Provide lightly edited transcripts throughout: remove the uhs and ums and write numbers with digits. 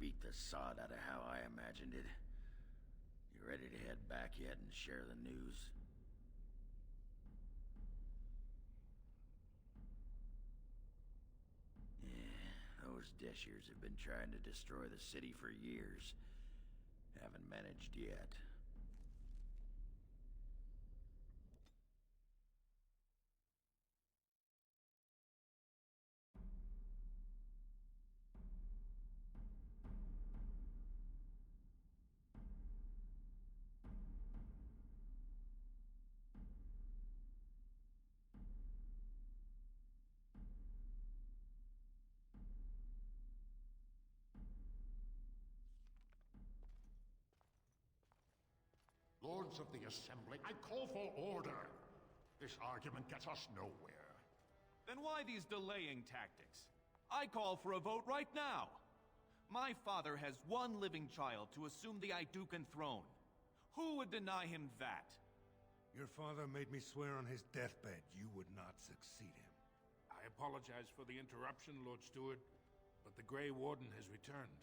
beat the sod out of how I imagined it. You ready to head back yet and share the news? Yeah, those Deshirs have been trying to destroy the city for years. Haven't managed yet. Lords of the Assembly, I call for order. This argument gets us nowhere. Then why these delaying tactics? I call for a vote right now. My father has one living child to assume the Idukan throne. Who would deny him that? Your father made me swear on his deathbed you would not succeed him. I apologize for the interruption, Lord Steward, but the Grey Warden has returned.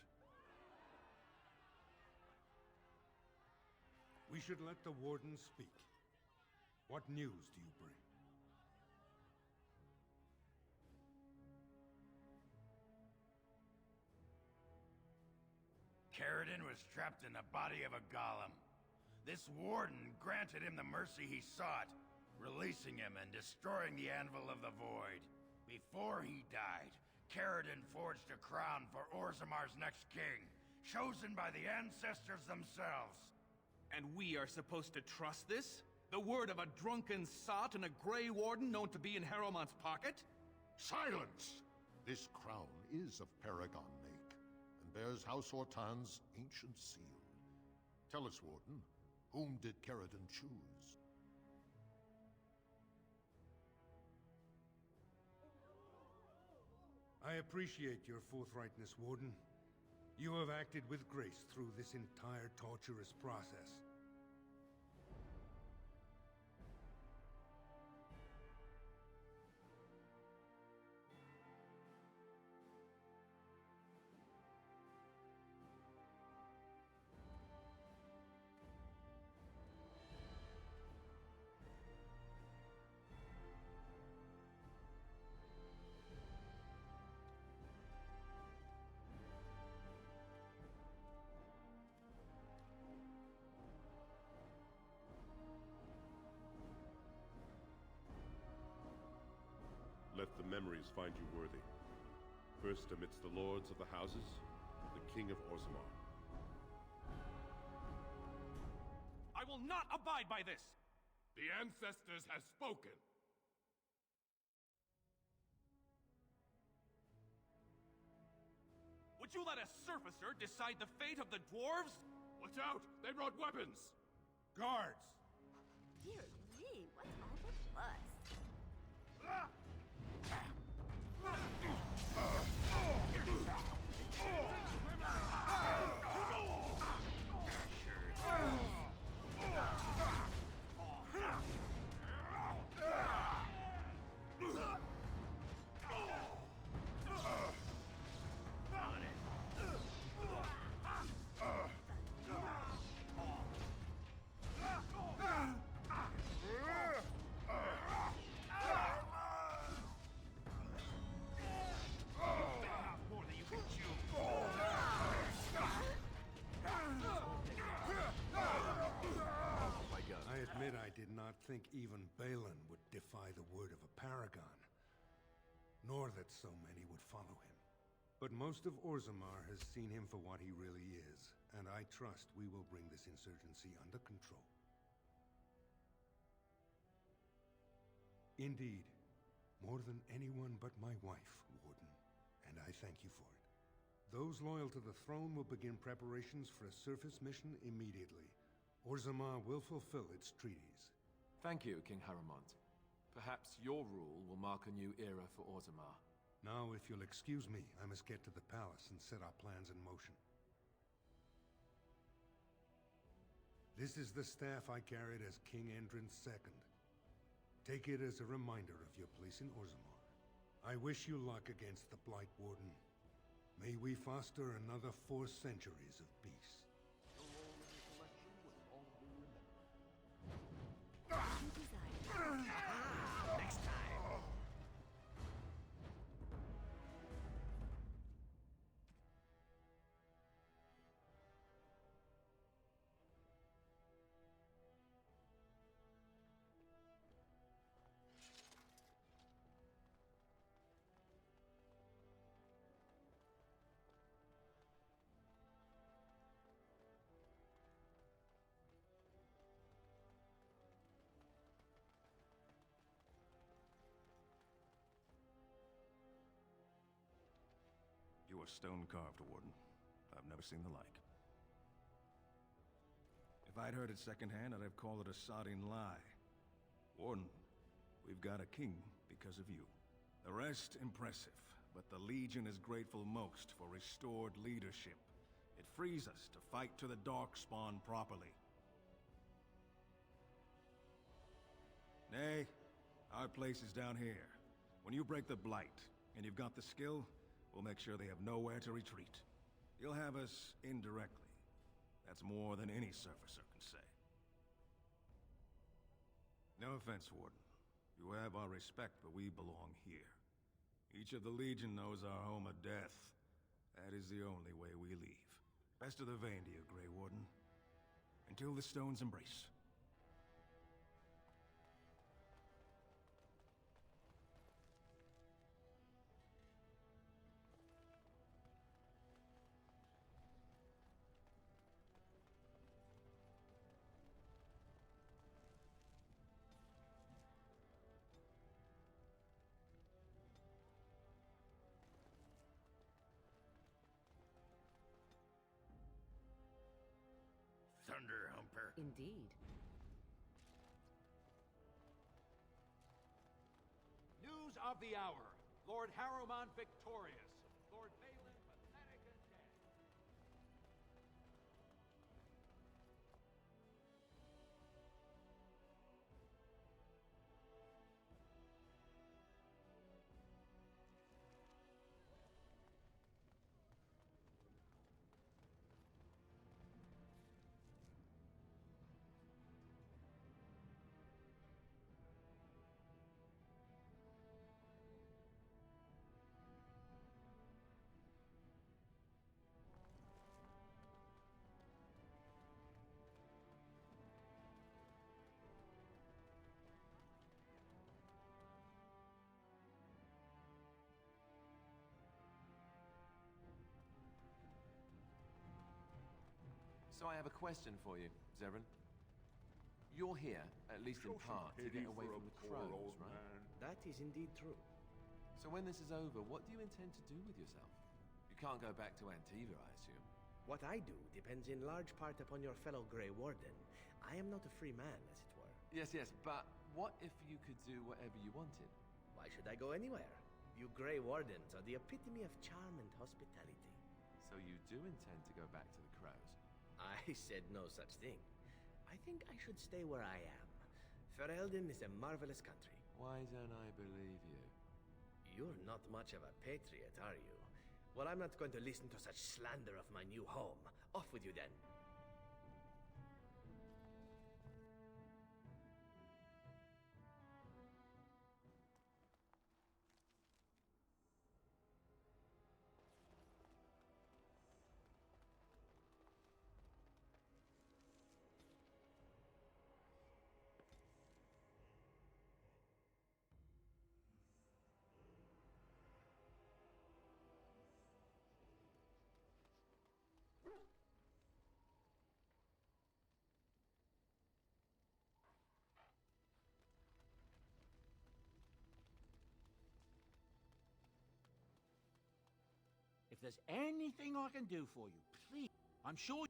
We should let the Warden speak. What news do you bring? Caridin was trapped in the body of a golem. This warden granted him the mercy he sought, releasing him and destroying the Anvil of the Void. Before he died, Caridin forged a crown for Orzammar's next king, chosen by the ancestors themselves. And we are supposed to trust this? The word of a drunken sot and a Grey Warden known to be in Harrowmont's pocket? Silence! This crown is of Paragon make, and bears House Ortan's ancient seal. Tell us, Warden, whom did Caridin choose? I appreciate your forthrightness, Warden. You have acted with grace through this entire torturous process. Let the memories find you worthy. First amidst the lords of the houses, the King of Orzammar. I will not abide by this! The ancestors have spoken. Would you let a surfacer decide the fate of the dwarves? Watch out! They brought weapons! Guards! Dear me, what's all the fuss? More than you can chew. I admit I did not think even Balin would defy the word of a paragon, nor that so many would follow him. But most of Orzammar has seen him for what he really is, and I trust we will bring this insurgency under control. Indeed, more than anyone but my wife, Warden, and I thank you for it. Those loyal to the throne will begin preparations for a surface mission immediately. Orzammar will fulfill its treaties. Thank you, King Harrowmont. Perhaps your rule will mark a new era for Orzammar. Now, if you'll excuse me, I must get to the palace and set our plans in motion. This is the staff I carried as King Endrin's second. Take it as a reminder of your place in Orzammar. I wish you luck against the Blight Warden. May we foster another 4 centuries of peace. You desire. Next time! You are stone-carved, Warden. I've never seen the like. If I'd heard it secondhand, I'd have called it a sodding lie. Warden, we've got a king because of you. The rest, impressive, but the Legion is grateful most for restored leadership. It frees us to fight to the Darkspawn properly. Nay, our place is down here. When you break the Blight, and you've got the skill, we'll make sure they have nowhere to retreat. You'll have us indirectly. That's more than any surfacer can say. No offense, Warden. You have our respect, but we belong here. Each of the Legion knows our home of death. That is the only way we leave. Best of the vein to you, Grey Warden. Until the stones embrace. Thunder Humper. Indeed. News of the hour. Lord Harrowmont victorious. Lord Balin pathetic and dead. So I have a question for you, Zerrin. You're here, at least in part, to get away from the crows, right? That is indeed true. So when this is over, what do you intend to do with yourself? You can't go back to Antiva, I assume. What I do depends in large part upon your fellow Grey Warden. I am not a free man, as it were. Yes, but what if you could do whatever you wanted? Why should I go anywhere? You Grey Wardens are the epitome of charm and hospitality. So you do intend to go back to the crows? I said no such thing. I think I should stay where I am. Ferelden is a marvelous country. Why don't I believe you? You're not much of a patriot, are you? Well, I'm not going to listen to such slander of my new home. Off with you then. If there's anything I can do for you, please, I'm sure...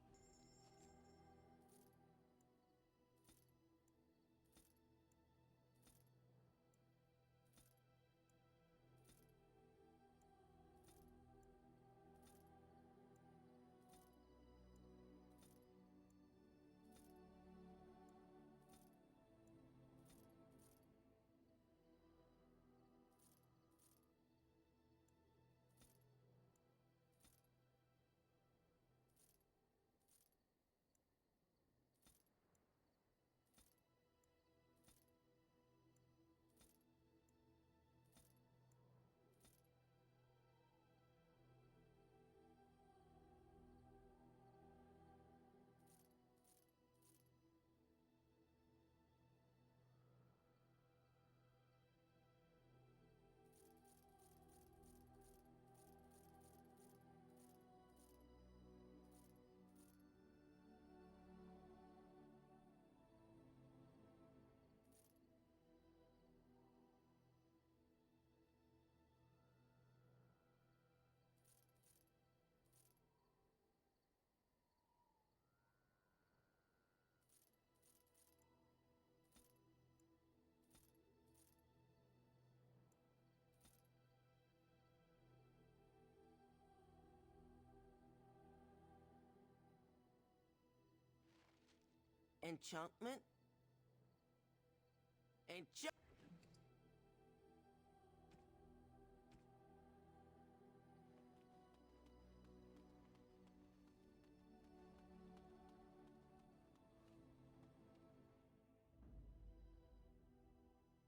Enchantment?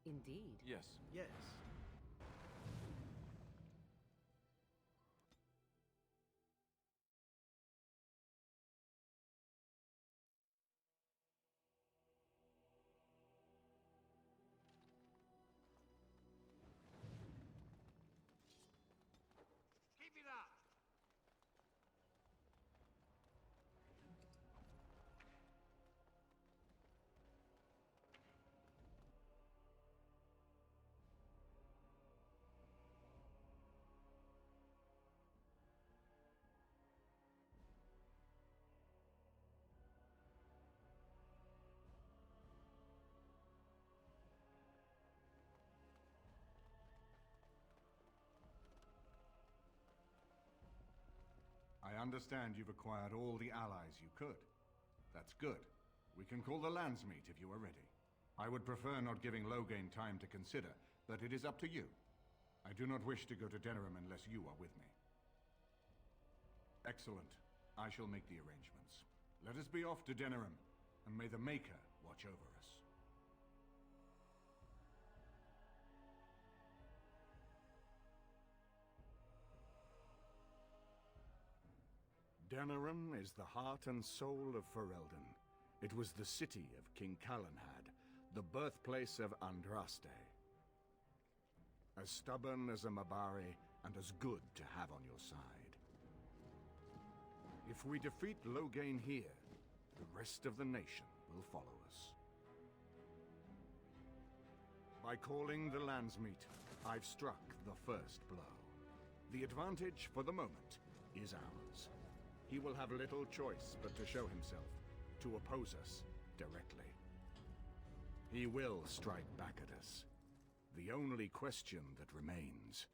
Indeed. Yes. Yes. Keep it up! I understand you've acquired all the allies you could. That's good. We can call the Landsmeet if you are ready. I would prefer not giving Loghain time to consider, but it is up to you. I do not wish to go to Denerim unless you are with me. Excellent. I shall make the arrangements. Let us be off to Denerim, and may the Maker watch over us. Denerim is the heart and soul of Ferelden. It was the city of King Calenhad, the birthplace of Andraste. As stubborn as a Mabari, and as good to have on your side. If we defeat Loghain here, the rest of the nation will follow us. By calling the Landsmeet, I've struck the first blow. The advantage, for the moment, is ours. He will have little choice but to show himself, to oppose us directly. He will strike back at us. The only question that remains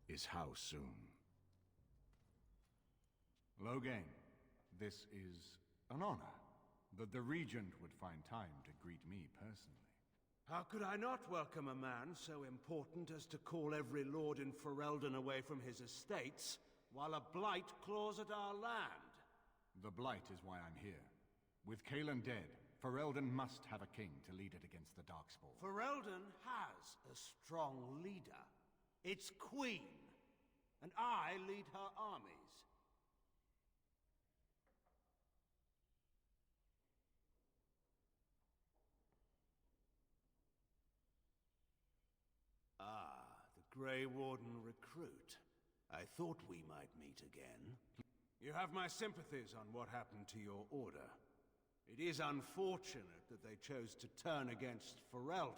is how soon. Loghain, this is an honor, that the Regent would find time to greet me personally. How could I not welcome a man so important as to call every lord in Ferelden away from his estates, while a blight claws at our land? The Blight is why I'm here. With Cailan dead, Ferelden must have a king to lead it against the Darkspawn. Ferelden has a strong leader. Its queen. And I lead her armies. Ah, the Grey Warden recruit. I thought we might meet again. You have my sympathies on what happened to your order. It is unfortunate that they chose to turn against Ferelden.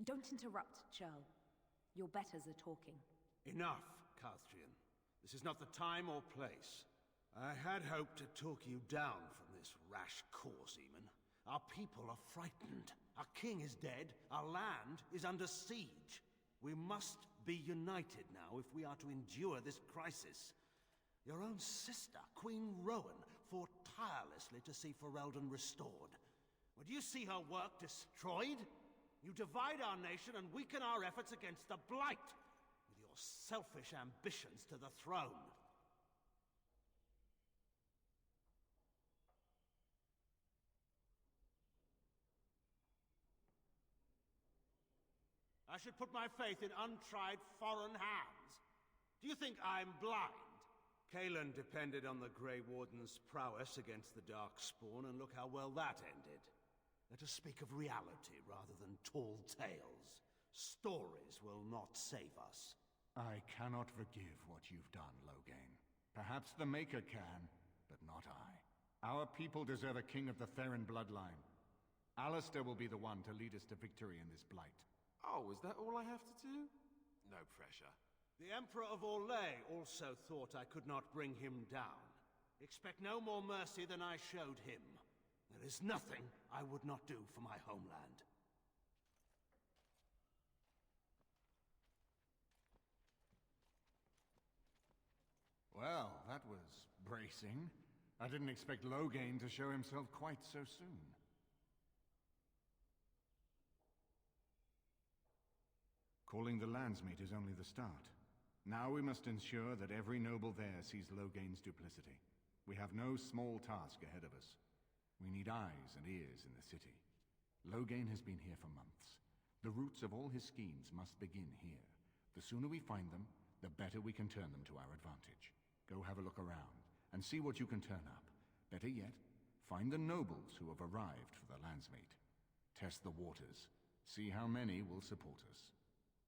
Don't interrupt, Churl. Your betters are talking. Enough, Calthrian. This is not the time or place. I had hoped to talk you down from this rash course, Eamon. Our people are frightened. Our king is dead. Our land is under siege. We must be united now if we are to endure this crisis. Your own sister, Queen Rowan, fought tirelessly to see Ferelden restored. Would you see her work destroyed? You divide our nation and weaken our efforts against the Blight, with your selfish ambitions to the throne. I should put my faith in untried foreign hands. Do you think I'm blind? Cailan depended on the Grey Warden's prowess against the Darkspawn, and look how well that ended. Let us speak of reality rather than tall tales. Stories will not save us. I cannot forgive what you've done, Loghain. Perhaps the Maker can, but not I. Our people deserve a king of the Therin bloodline. Alistair will be the one to lead us to victory in this Blight. Oh, is that all I have to do? No pressure. The Emperor of Orlais also thought I could not bring him down. Expect no more mercy than I showed him. There is nothing I would not do for my homeland. Well, that was bracing. I didn't expect Loghain to show himself quite so soon. Calling the Landsmeet is only the start. Now we must ensure that every noble there sees Loghain's duplicity. We have no small task ahead of us. We need eyes and ears in the city. Loghain has been here for months. The roots of all his schemes must begin here. The sooner we find them, the better we can turn them to our advantage. Go have a look around, and see what you can turn up. Better yet, find the nobles who have arrived for the Landsmeet. Test the waters. See how many will support us.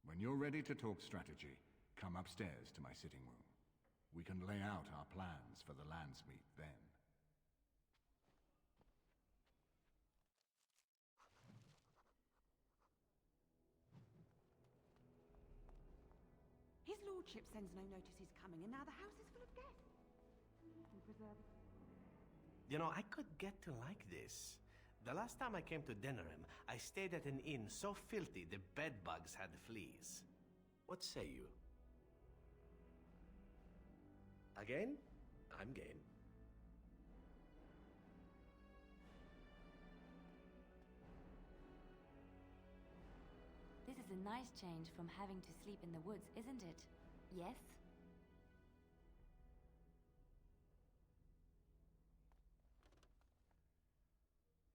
When you're ready to talk strategy, come upstairs to my sitting room. We can lay out our plans for the Landsmeet then. His lordship sends no notice he's coming, and now the house is full of guests. You know, I could get to like this. The last time I came to Denerim, I stayed at an inn so filthy the bedbugs had fleas. What say you? Again? I'm game. This is a nice change from having to sleep in the woods, isn't it? Yes?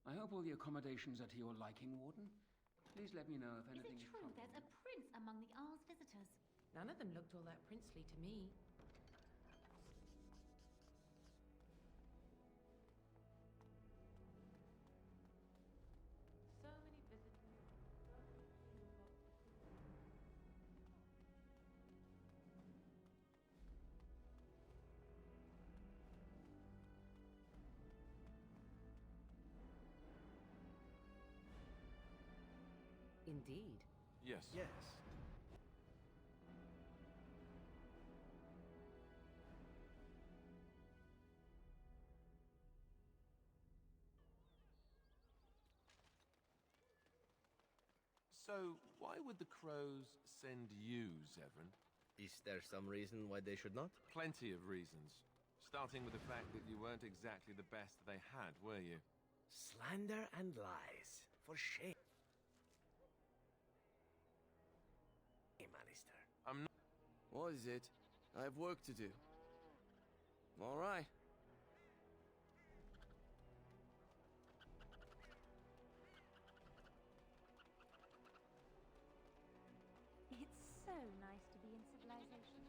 I hope all the accommodations are to your liking, Warden. Please let me know if Is anything it true there's a prince among the Arl's visitors? None of them looked all that princely to me. So many visitors. Indeed. Yes. Yes. So, why would the Crows send you, Zevran? Is there some reason why they should not? Plenty of reasons. Starting with the fact that you weren't exactly the best they had, were you? Slander and lies. For shame. Hey, Alistair. I'm not... What is it? I have work to do. All right. It's so nice to be in civilization.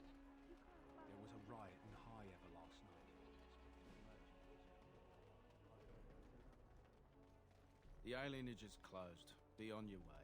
There was a riot in High Ever last night. The alienage is closed. Be on your way.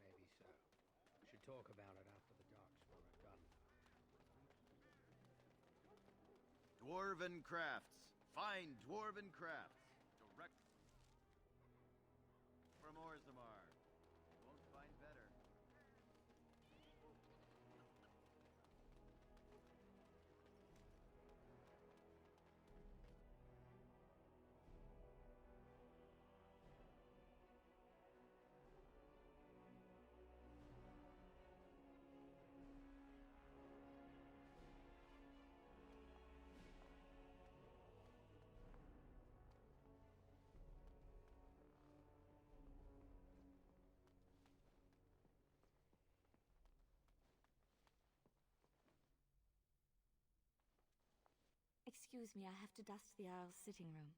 Maybe so. Should talk about it after the darkspawn are done. Dwarven crafts. Fine dwarven crafts. Direct from Orzammar. Won't find better. Excuse me, I have to dust the Earl's sitting room.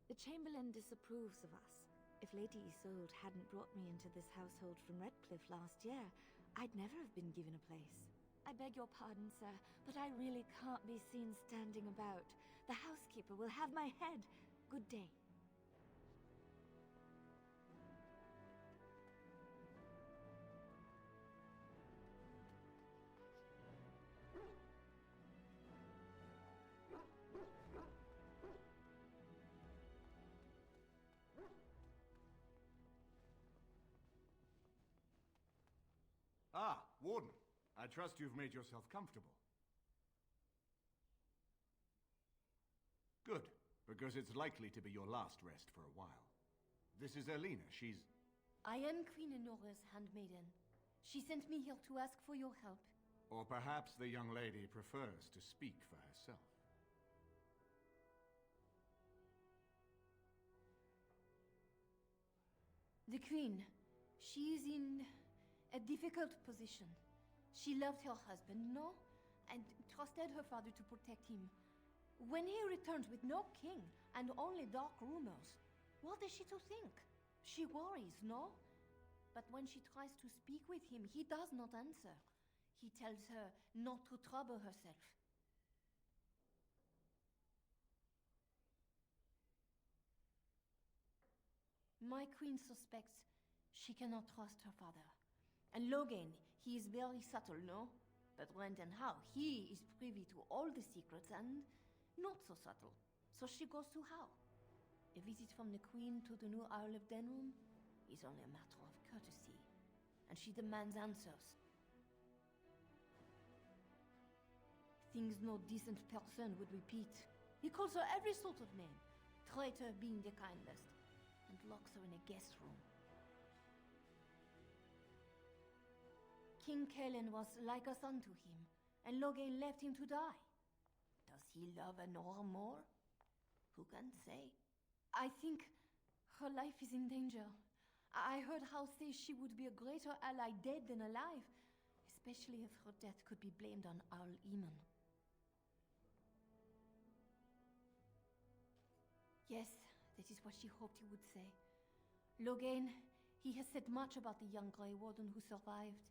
The Chamberlain disapproves of us. If Lady Isolde hadn't brought me into this household from Redcliffe last year, I'd never have been given a place. I beg your pardon, sir, but I really can't be seen standing about. The housekeeper will have my head. Good day. Ah, Warden. I trust you've made yourself comfortable. Good, because it's likely to be your last rest for a while. This is Erlina. She's... I am Queen Enora's handmaiden. She sent me here to ask for your help. Or perhaps the young lady prefers to speak for herself. The Queen, she is in a difficult position. She loved her husband, no? And trusted her father to protect him. When he returns with no king and only dark rumors, what is she to think? She worries, no? But when she tries to speak with him, he does not answer. He tells her not to trouble herself. My queen suspects she cannot trust her father. And Logain, he is very subtle, no? But when and how, he is privy to all the secrets and not so subtle. So she goes to how? A visit from the queen to the new Isle of Denrum is only a matter of courtesy. And she demands answers. Things no decent person would repeat. He calls her every sort of name, traitor being the kindest, and locks her in a guest room. King Kalen was like a son to him, and Logain left him to die. Does he love Enora more? Who can say? I think her life is in danger. I heard Hal say she would be a greater ally dead than alive, especially if her death could be blamed on Earl Eamon. Yes, that is what she hoped he would say. Logain, he has said much about the young Grey Warden who survived.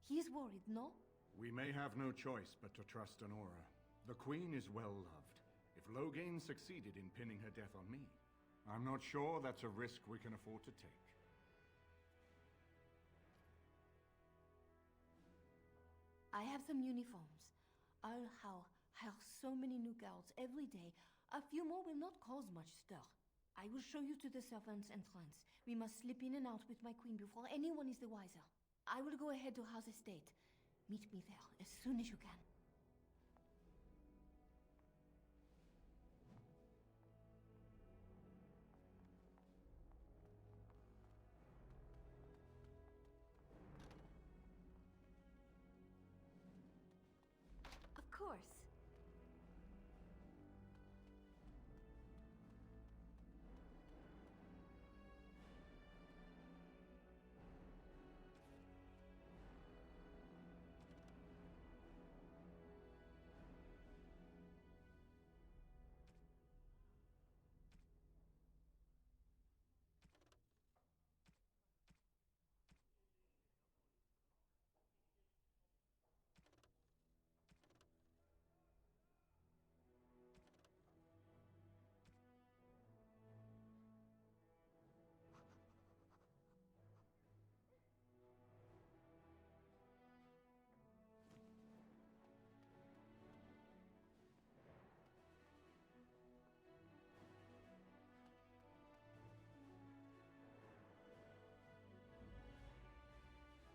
He is worried, no? We may have no choice but to trust Enora. The Queen is well loved. If Logain succeeded in pinning her death on me, I'm not sure that's a risk we can afford to take. I have some uniforms. I'll hire so many new guards every day. A few more will not cause much stir. I will show you to the servants' entrance. We must slip in and out with my queen before anyone is the wiser. I will go ahead to House Estate. Meet me there as soon as you can. Of course.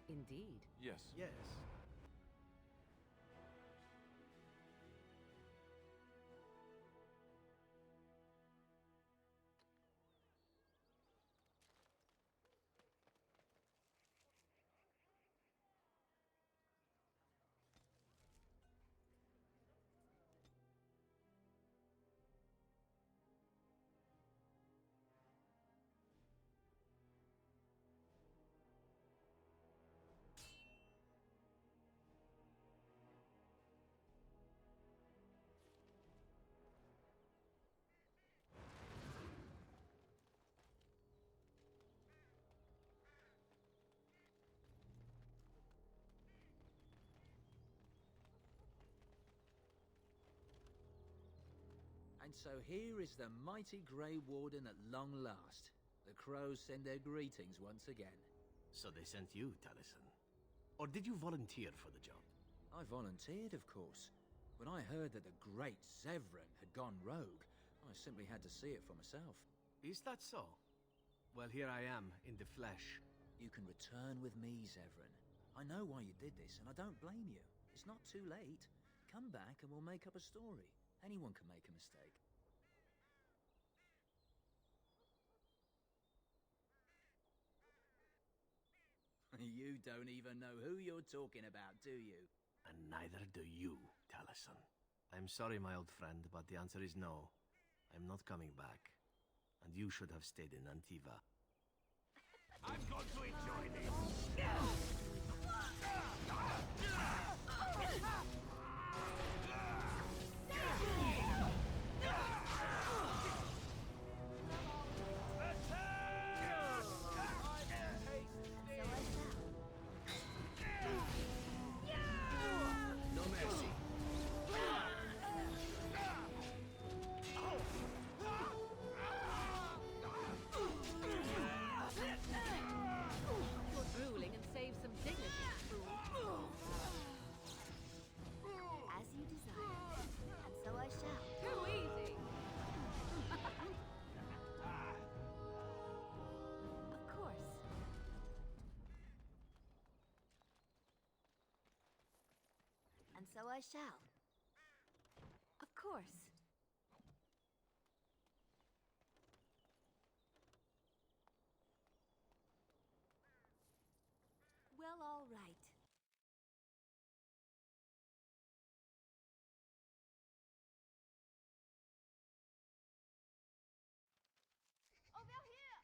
Indeed. Yes. Yes. And so here is the mighty Grey Warden at long last. The crows send their greetings once again. So they sent you, Taliesin. Or did you volunteer for the job? I volunteered, of course. When I heard that the great Zevran had gone rogue, I simply had to see it for myself. Is that so? Well, here I am, in the flesh. You can return with me, Zevran. I know why you did this, and I don't blame you. It's not too late. Come back and we'll make up a story. Anyone can make a mistake. You don't even know who you're talking about, do you? And neither do you, Taliesin. I'm sorry, my old friend, but the answer is no. I'm not coming back. And you should have stayed in Antiva. I'm going to enjoy this! No mercy. You're drooling and save some dignity, fool. As you desire, and so I shall. Too easy! Of course. And so I shall. Of course. Well, all right. Over here!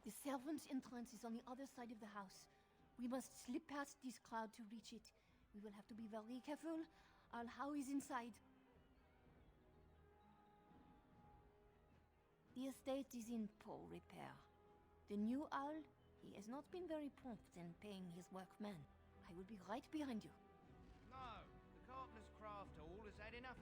The servant's entrance is on the other side of the house. We must slip past this crowd to reach it. We will have to be very careful. Our How is inside. The estate is in poor repair. The new owl, he has not been very prompt in paying his workmen. I will be right behind you. No, the carpenter's craft hall has had enough.